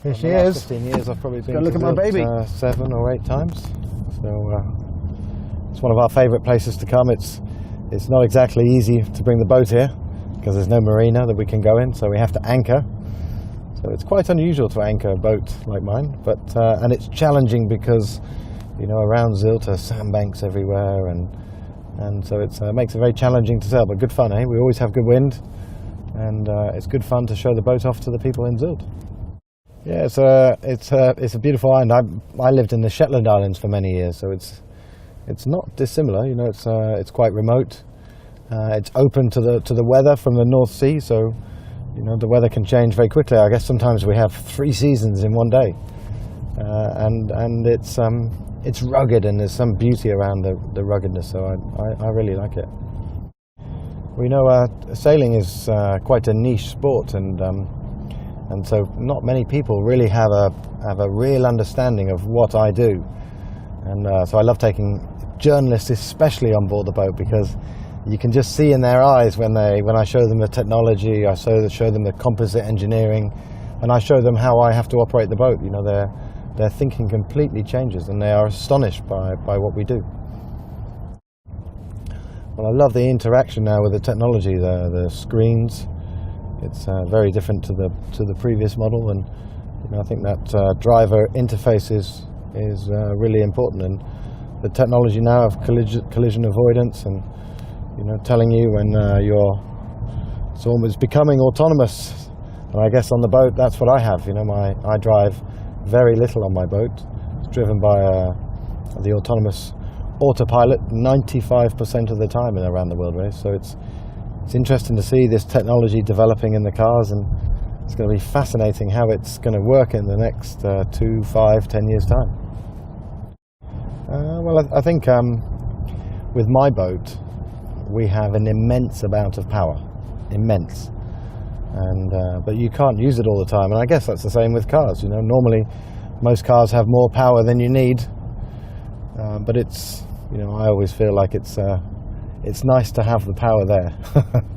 Here she In the last is. 15 years I've probably been Go look to at my Zilt, baby. 7 or 8 times. So it's one of our favourite places to come. It's not exactly easy to bring the boat here because there's no marina that we can go in, so we have to anchor. So it's quite unusual to anchor a boat like mine, but and it's challenging because around Zilt are sandbanks everywhere, and so it makes it very challenging to sail, but good fun, eh? We always have good wind, and it's good fun to show the boat off to the people in Zilt. Yeah, it's a beautiful island. I lived in the Shetland Islands for many years, so it's not dissimilar. It's quite remote. It's open to the weather from the North Sea, so the weather can change very quickly. I guess sometimes we have 3 seasons in one day, and it's rugged, and there's some beauty around the ruggedness. So I really like it. We know sailing is quite a niche sport, and so not many people really have a real understanding of what I do. And so I love taking journalists especially on board the boat, because you can just see in their eyes when I show them the technology, I show them the composite engineering, and I show them how I have to operate the boat. Their thinking completely changes, and they are astonished by what we do. Well, I love the interaction now with the technology, the screens. It's very different to the previous model, and I think that driver interface is really important. And the technology now of collision avoidance, and telling you when it's almost becoming autonomous. And I guess on the boat, that's what I have. I drive very little on my boat. It's driven by the autonomous autopilot 95% of the time in a round the world race. So it's interesting to see this technology developing in the cars, and it's going to be fascinating how it's going to work in the next 2, 5, 10 years time. Well, I think with my boat we have an immense amount of power, immense, and but you can't use it all the time, and I guess that's the same with cars. Normally most cars have more power than you need, but I always feel like it's nice to have the power there.